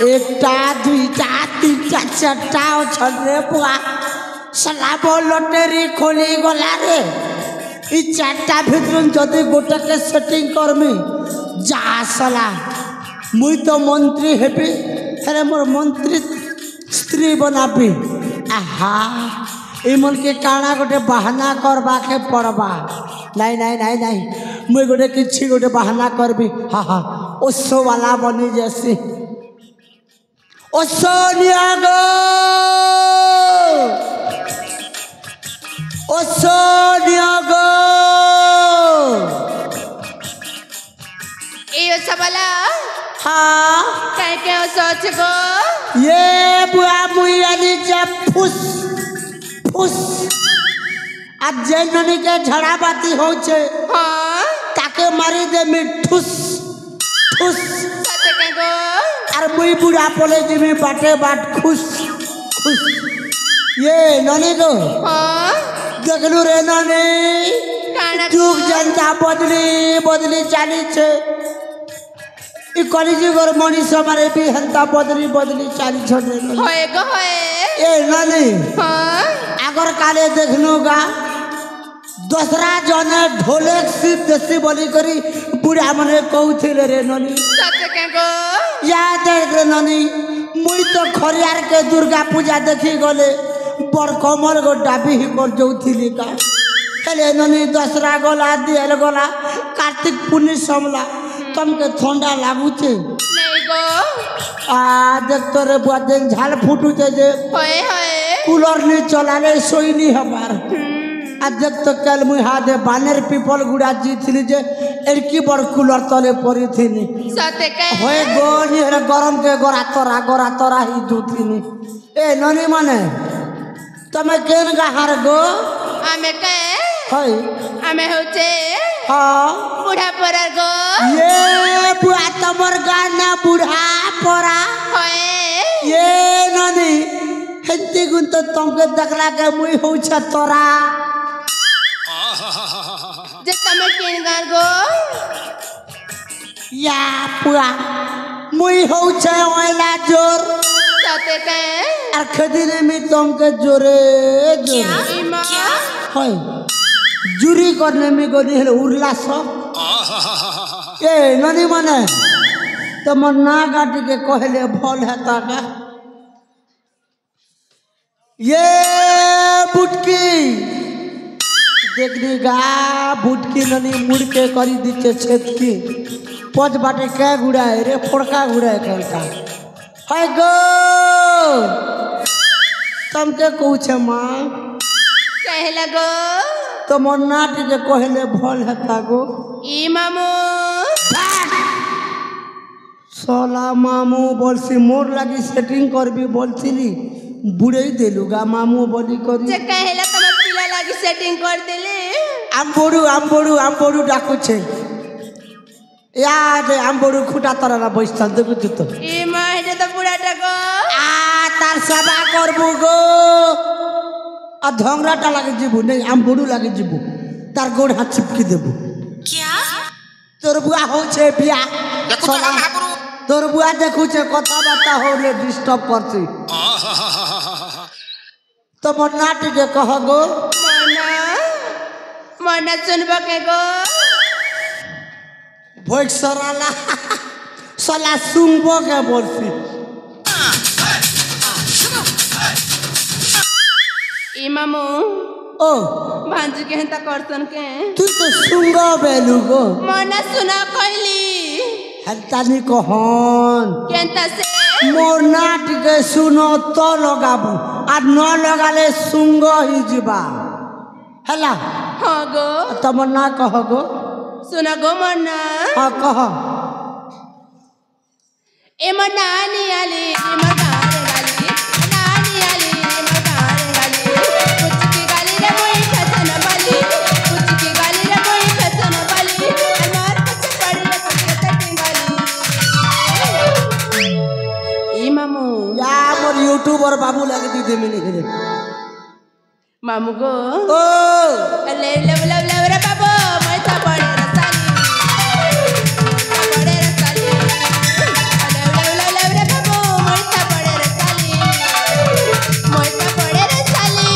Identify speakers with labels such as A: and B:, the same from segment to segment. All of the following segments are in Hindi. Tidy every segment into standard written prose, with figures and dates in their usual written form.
A: एकटा दुईटा तीनटा चारटा छे पुआ सलाब लटेरी खोली गला रे ई चारटा भितर जदि गोटे के सेटिंग करमी जा सला मुई तो मंत्री हेबी अरे मोर मंत्री स्त्री बनाबी आहा इमन के काना गोटे बहाना करबा के पड़बा नहीं नहीं नहीं नहीं मुई गोटे किछि गोटे बहाना करबी हाँ हाँ ओसो वाला बनी जैसी ओ सोनिया गो ओ सोनिया गो
B: ये सबला
A: हाँ
B: कह के सोच गो
A: ये बुआ मुई जब फुस फुस आज जैननी के झड़ा बाती हो छे
B: हाँ
A: ताके मारी दे में ठुस ठुस
B: सच कह गो
A: और मुई बुढ़ा पले जिमी बाटे बाट खुश खुश ये ननी गो
B: हाँ
A: देखलू रे ननी जुग जनता बदली बदली चाली छे ई कलिजी गोर मनीष मारे भी हंता बदली बदली चाली छे
B: होए गो होए
A: ए ननी
B: हाँ
A: अगर काले देखनु गा दूसरा जने ढोलक सिर्फ देसी बोली करी बुढ़ा मने कहूथिले रे ननी
B: सच कह गो
A: याद रे ननी मुई तो खरियार के दुर्गा पूजा देखी गले बड़ कमल गो डाबी ही कर जोथिली का हेले ननी दसरा गला दियल गला कार्तिक पुनी समला तुमके ठंडा लागुचे
B: नहीं गो
A: आ देख तो रे बुआ दिन झाल फुटुचे जे
B: होए होए
A: कूलर नहीं चलाले सोई नहीं हमार देख तो कल मुई हाथे बानेर पीपल गुड़ा जीतली जे एड़की बड़ कूलर तले पड़ी थी
B: सत्य कह
A: होए गोनी रे गरम के गोरा तोरा ही दूथीनी ए ननी माने तमे केन गाहार गो
B: आमे कह
A: हई
B: आमे होचे
A: हां
B: बुढ़ा परा गो
A: ये बुआ तमर गाना बुढ़ा परा
B: होए
A: ये ननी हेती गुन तो तुमके देखला के मुई होछ तोरा
B: जे तमे केन गार गो
A: या पुआ मुई होछ ओला जोर
B: सत्य कह
A: और खदिने में तुमके जोरे जोरे
B: इमा
A: हई जुरी करने में गोनी हेले उरला सब ए ननी माने तमर ना गाटी के कहले भल हेता का ये बुटकी देखनी गा बुटकी ननी मुड़ के करी दीचे छेदकी पच बाटे क्या गुड़ा है रे फोड़का गुड़ा है कहता है गो तुमके कहूछ माँ
B: कह लगो
A: तो मोर नाट के कहले भल हेता गो
B: ई मामू
A: सोला मामू बोलसी मोर लगी सेटिंग करबी बोलथिली बुड़े देलू गा मामू बोली करी
B: जे कहला तमे पिला लागी सेटिंग कर देले
A: आम बोड़ू डाकू छे याद आम बोड़ू खुटा तरह बैठन देखू तो
B: ई मां हे तो बुढ़ा टको
A: आ तार सभा करबू गो आ धंगराटा लागे जीबू नहीं आम बोड़ू लागे जीबू तार गोड़ हाथ चिपकी देबू
B: क्या
A: तोर बुआ हो छे बिया तोर बुआ देखू छे कथा बाता होले डिस्टर्ब करती तो मोर नाट के कह गो
B: मना सुनबो के गो
A: भोज सराला सला सुनबो के बोलसी
B: ई मामू
A: ओ
B: भांजी के हंता करसन के
A: तू तो सुंगो बेलू गो
B: मना सुना कहली
A: हंतानी कहन
B: केंता से
A: मोर नाट के सुनो तो लगाबू আর ন লগালে সুঙ্গ হইযিবা হেলা
B: हाँ गो
A: तमर ना कह गो
B: सुना गो मना
A: हाँ कह
B: ए मनानी आली मनारे गाली मनानी आली मनारे गाली कुछ की गाली रे मोई खसन बाली कुछ की गाली रे मोई खसन बाली अनार कुछ पड़ी रे कुछ गाली ई मामू
A: या मोर यूट्यूबर बाबू लगे दीदे मिनी रे
B: मामू गो
A: ओ
B: ले ले ले ले रे बाबू मैं था पड़े रसाली पड़े रसाली ले ले ले रे बाबू मैं था पड़े रसाली मैं था पड़े रसाली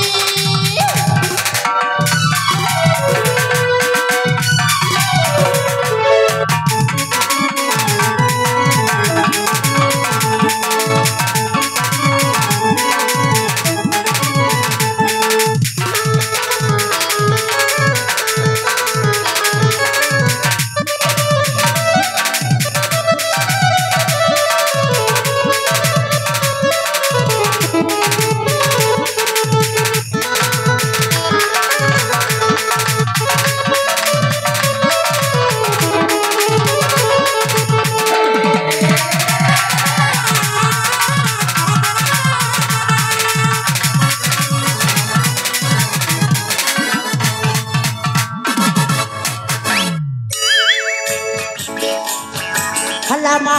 A: हल्ला मा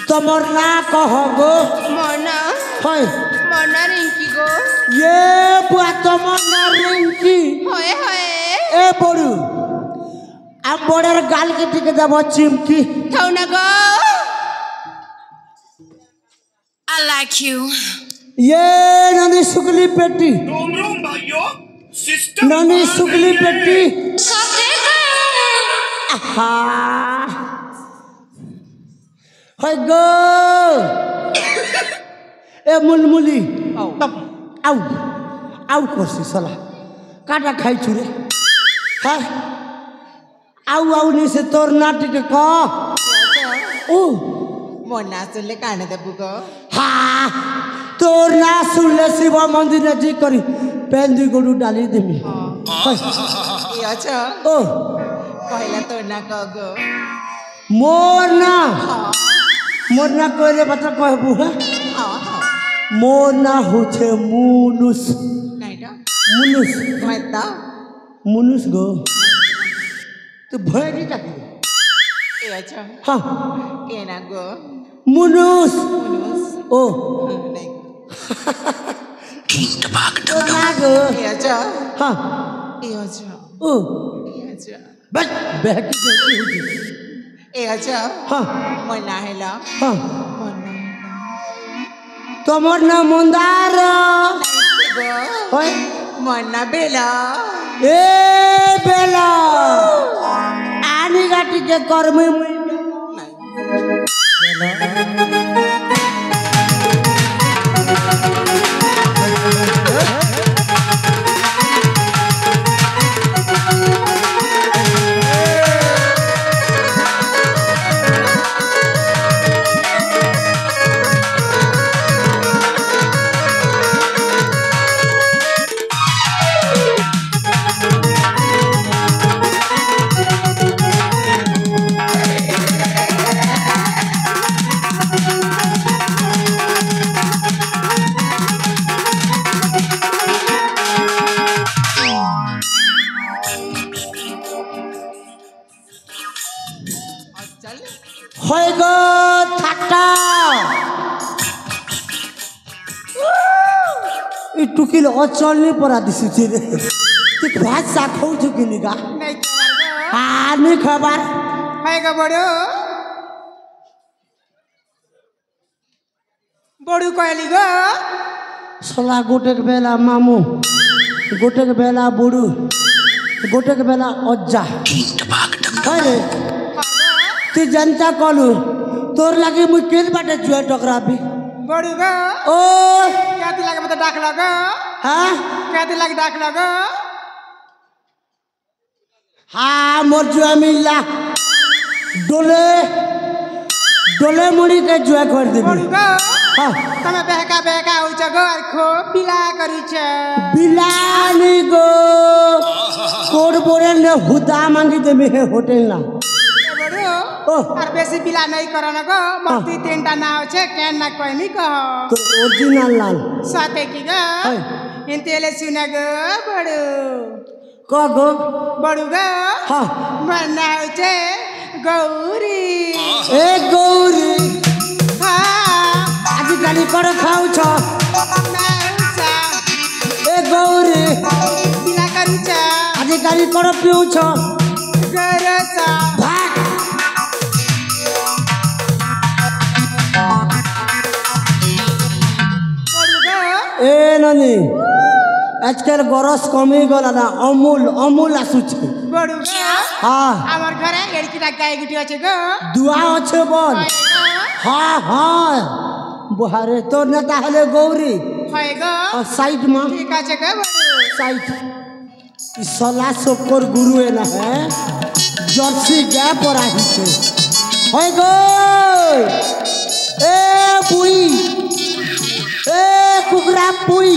A: तमर ना कह गो
B: मना
A: होय
B: मना रिंकी गो
A: ये बुआ तमर ना रिंकी
B: होए होए
A: ए बड़ू आम बड़ेर गाल के टिके देब चिमकी
B: थाउना गो
C: I like you.
A: ये ननी सुगली पेटी
D: रोम रोम भाइयों सिस्टम
A: ननी सुगली पेटी आहा होय गो ए मुलमुली आउ आउ करसी सला काटा खाई छुरे हाँ आउ आउ नहीं से तोर नाटक का ओ
E: मना सुनले काने देबु गो
A: हाँ तोर ना सुनले शिव मंदिर जी करी पेंदी गोडू डाली देमी
E: ई अच्छा
A: ओ
E: कहला तो ना कह गो
A: मोर ना कहले बता कहबू है
E: हां हां
A: मोर ना होछे मुनुस
E: नाइटा
A: मुनुस
E: कहता
A: मुनुस गो तो भैरी जाती
E: ई अच्छा
A: हाँ
E: के ना गो
A: मुनुस
E: मुनुस
A: ओ
E: नहीं
A: तो ना गो
E: ई अच्छा
A: हाँ
E: ई अच्छा
A: ओ
E: ई अच्छा
A: बस बहकी होती
E: ई अच्छा
A: हाँ
E: मना हेला
A: हाँ
E: मना
A: तमर ना मंदार
E: गो
A: होय
E: मना बेला
A: ए बेला आनी गाटी के कर्म होय गो ठाट्टा ई टुकिल अचल नहीं परा दिसुचे रे तू भात साखौ छु किनिका
E: नहीं खबर गो
A: हानि खबर
E: हाय गो बड़ो बड़ू कहली गो
A: सला गोटेक बेला मामू गोटेक बेला बुडू गोटेक बेला अज्जा अरे तू जनता कलू तोर लगे मुझ केल बाटे जुए टकराबी
E: बड़ू गो
A: ओ
E: क्या ती लागे मत डाक लगो
A: हाँ
E: क्या ती लागे डाक लगो
A: हाँ मोर जुआ मिलला डोले डोले मुड़ी के जुआ कर देबी
E: बड़ू गो
A: हाँ
E: તમે બેહકા બેહકા હોઉଛ ગો আর ખો পিলা કરુଛ
A: बिलानी गो कोड बोरे ने हुदा मांगी दे में होटल ना
E: বড়
A: ओ
E: আর বেশি পিলা নাই করন গো মতি তিনটা না আছে কেন না কইনি কহ
A: तो ओरिजिनल लाल
E: সাথে কি গো
A: हाय
E: ইনতেলে শুনা গো বড়
A: को गो
E: বড় গো
A: हाँ
E: মনা আছে গৌরী
A: ए गौरी
E: হ্যাঁ
A: आज गाली कर खाऊ छ
E: নাউছা
A: ए गौरी
E: পিলা করুছ
A: आज गाली कर पिऊ छ
E: গরসা
A: भाग
E: বড় গো
A: ए ननी आजकल गरस कमी गला ना अमूल अमूल आसुछ
E: বড় গো
A: हाँ
E: আমার ঘরে এড়কিটা গাই গুটি আছে গো
A: दुआ अच्छे बोल हाँ हाँ बुहारे तो न ताहले गौरी
E: হয় গো
A: और साइड में
E: ঠিক আছে গো বড়
A: साइड सला सबकर गुरु है ना है जर्सी गाय पर आही छे होय गो ए पुई ए कुकरा पुई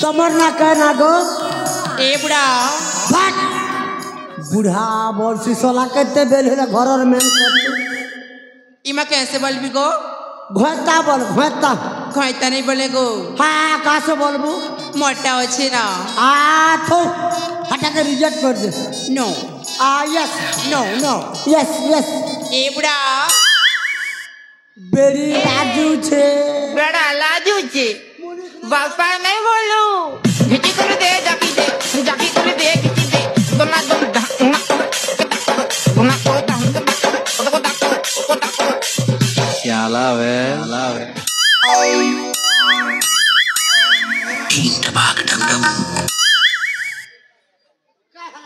A: तमर ना कहना गो
B: ए बुढ़ा
A: भाग बुढ़ा बोल सिसला करते बेल है घर में
B: इमा कैसे बोल भी गो
A: घोता बोल घोता
B: खैता नहीं बोले गो
A: हाँ कहाँ से बोलबू
B: मोटा अच्छे ना
A: आ थो हटा के रिजेक्ट कर दे
B: नो
A: आ yes
B: no no
A: yes yes
B: ए बुढ़ा
A: बेरी बाजू छे
B: बड़ा लाजू छे बापा नहीं बोलू घिची कर दे जाकी कर दे घिची दे दोना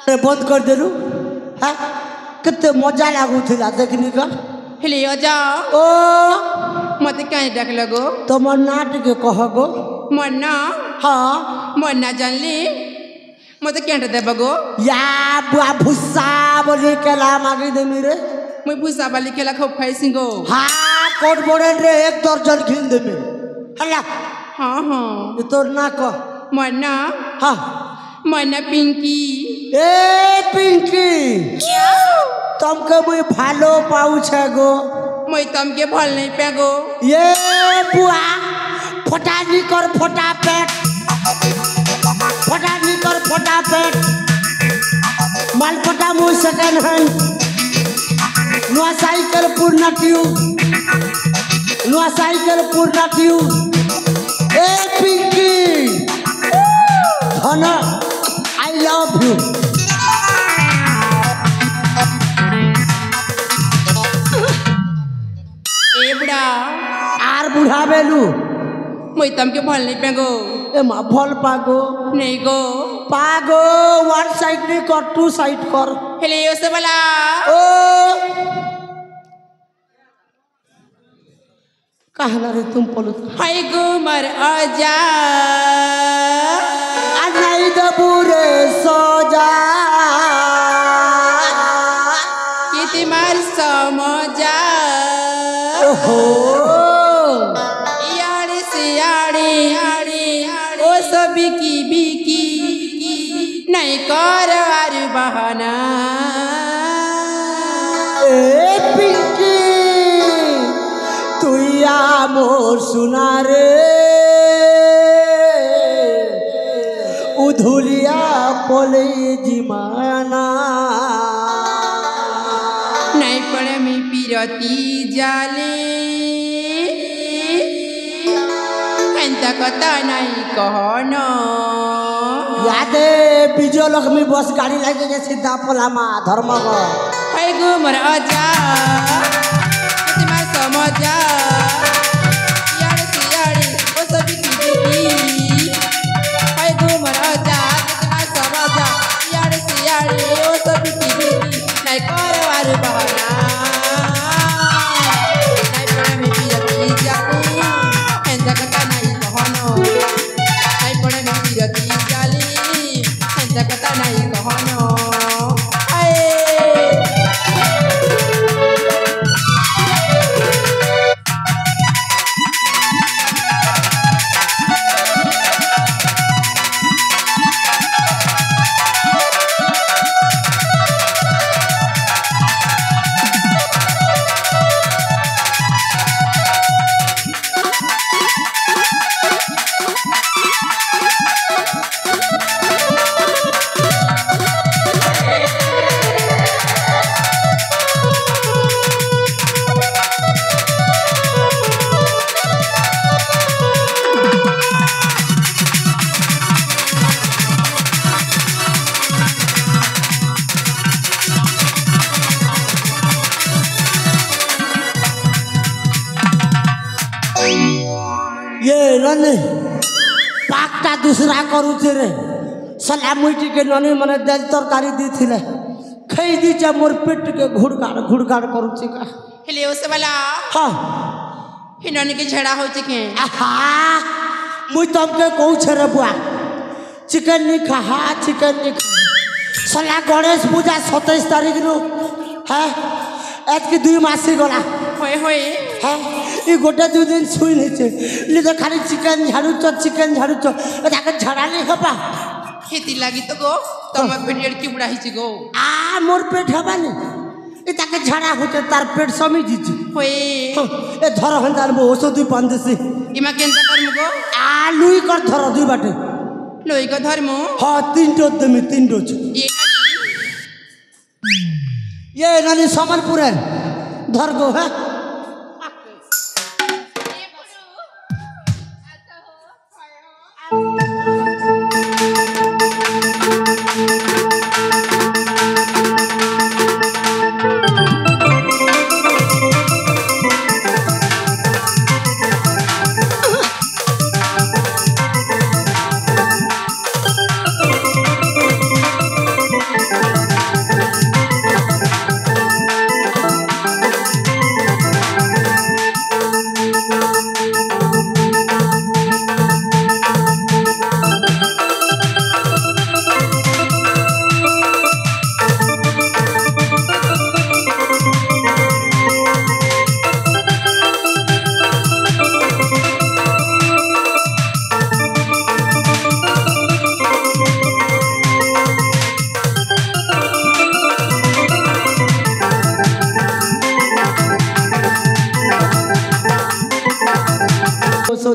A: अरे बंद कर देलू हाँ कितने मजा लागू थिला देखने का
B: हिलियो जा
A: ओ
B: मते कहीं डाक लगो
A: तमर नाट के कह गो
B: मन्ना
A: हाँ
B: मन्ना जानली मते केंट दे बगो
A: या बुआ भुस्सा बोली केला मांगी दे मेरे
B: मैं भूसा वाली केला खूब खाई सिंगो
A: हाँ कोट बोले रे 1 दर्जन खिन दे मेरे हल्ला
B: हाँ हाँ
A: ये तो ना कह
B: मन्ना
A: हाँ
B: मन्ना पिंकी
A: ए पिंकी तुमको मैं भालो पाऊ छे गो
B: मैं तमके भल नहीं पेगो
A: ये बुआ फटा निकर फटा पेट फटा निकर फटा पेट माल फटा मुँह सेकेंड हैंड नुआ साइकिल पूर्ण ट्यूब नुआ साइकिल पूर्ण ट्यूब ए पिंकी धन आई लव यू
B: ए बुढ़ा
A: आर बुढ़ा बेलू
B: मैं तमके भल नहीं पेगो
A: ए मा भल पागो
B: नहीं गो
A: पागो 1 साइड नहीं कर 2 साइड कर
B: हिलियो से बोला
A: ओ कहना रे तुम पलू
B: हाय गो मर आजा
A: आज नहीं दबूरे सजा
B: किति मार समझा
A: ओहो
B: यारे से यारे ओ सब बिकी नहीं कर आर बहाना
A: ए पिंकी तू या मोर सुना रे उधुलिया पोले जिमाना
B: नहीं पड़े मी पिरती जाले एंता कथा नहीं कहना
A: यादे विजय लक्ष्मी बस गाड़ी लगे जे सीधा पलामा धर्मगढ़
B: हाय गो मर आजा किति मार समझा यारे से यारे ओ सब बिकी हाय गो मर आजा किति मार समझा यारे से यारे ओ सब बिकी नहीं कर वार बहाना नहीं पड़े मी पिरती जाली एंता कथा नहीं कहना नहीं पड़े मी पिरती जाली एंता कथा नहीं कहना हाय
A: ये ननी पाकटा दूसरा करूचे रे सला मुई के ननी मने दाल तरकारी दी थिले खई दी जा मोर पेट के घुड़गाड़ करूचे का
B: हेले ओसे वाला
A: हां
B: हिनन के झड़ा होचे के
A: आहा मुई तुमके कहू छे रे बुआ चिकन नहीं खा चिकन नहीं खा सला गणेश पूजा 27 तारीख नु है आज की 2 मासी गला
B: होय होय
A: है ई गोटे 2 दिन सुई नहीं छे ले तो खाली चिकन झाड़ू चो ताके झड़ा नहीं हबा
B: खेती लागी तो गो तम पेट की बुढ़ा हिची गो
A: आ मोर पेट हबानी ए ताके झड़ा होते तार पेट समी जीची
B: होय
A: ए धर हंदार मो औषधि पांदेसी
B: इमा केनता करमु गो
A: आ लुई कर धर 2 बाटे
B: लोई को धर्मो
A: हां 3 डोज देमी 3 डोज ये नानी समलपुर है धर गो है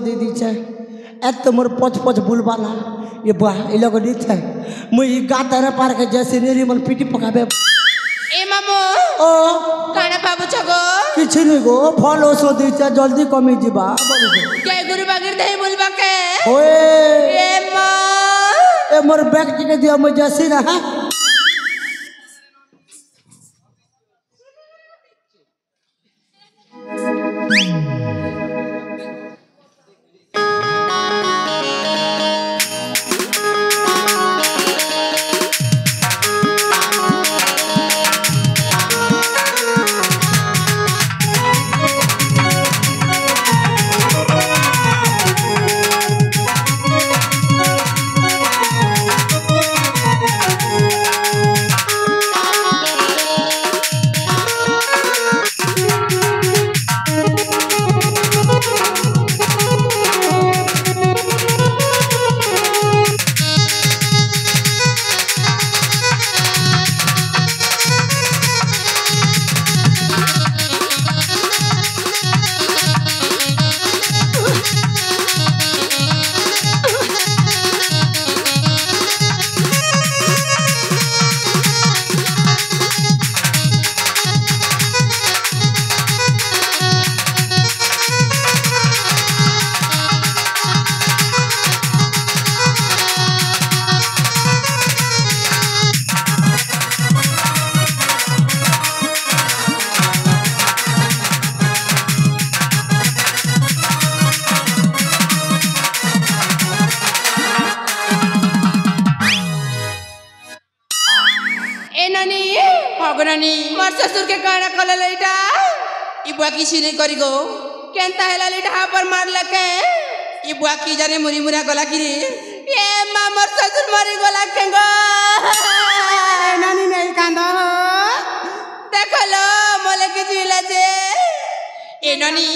A: दीदी छे एत मोर पच बुलवाला ये बा ए लोग दी छे मुई गातारे पार के जैसे नेरी मन पीटी पकाबे
B: ए मामो
A: ओ
B: काना बाबू छगो
A: किछि नहीं गो फल ओसो दी छे जल्दी कमी जीबा
B: के गुरु बागिर दे बोलबा के
A: ओए
B: ए मां
A: ए मोर बैग के दिया मुई जैसी ना है
B: भगनानी मोर ससुर के गाना कल लेटा ई बुआ किसी नहीं करी गो केनता हैला लेटा हा पर मार लके ई बुआ की जाने मुरी मुरा गला की रे ए मां मोर ससुर मरी गला के गो
E: नानी नहीं कांदा
B: देखलो मोले की जिला जे ए नानी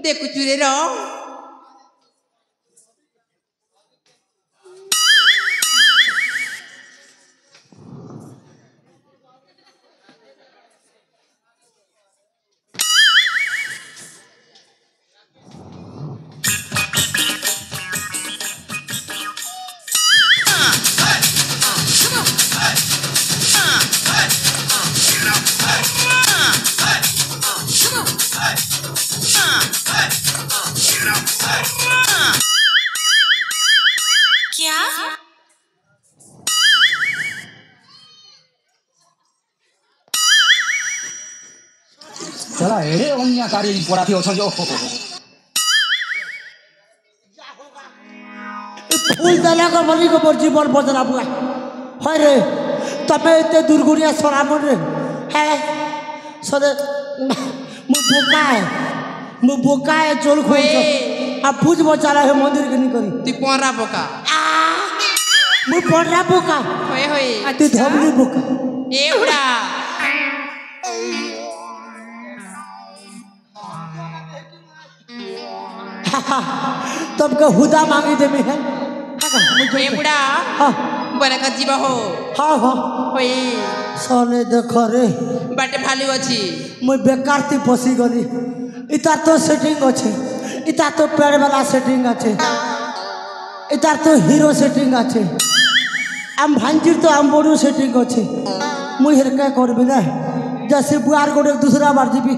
B: देखु चुरे रो
F: चला एड़े ओनिया कारी पड़ा थी ओछो जो
A: ফুল দেলা কর বলি কো মোর জীবন বদলা বুয়া হয় রে তবে এতে দুর্গুড়িয়া সরাম রে হ্যাঁ সদে মু বোকায় চল খুঁজ আর বুঝবো চালা হে মন্দির কে নি করি
B: তুই পড়া বোকা
A: মু পড়রা বোকা
B: হয়ে হয়ে
A: তুই ধবলি বোকা
B: এ বুড়া
A: तुमको हुदा मांगी दे में है
B: এ বুড়া
A: हाँ
B: বলে কা জীব হো
A: हाँ हाँ
B: হয়ে
A: सोने देखो रे
B: বাটে ভালো আছি
A: मुझ बेकार ती फसी गली इतार तो सेटिंग अच्छे इतार तो पेड़ वाला सेटिंग अच्छे इतार तो हीरो सेटिंग अच्छे आम भांजिर तो आम बड़ू सेटिंग अच्छे मुझे क्या कर भी ना जैसे बुआर को दूसरा बार जीबी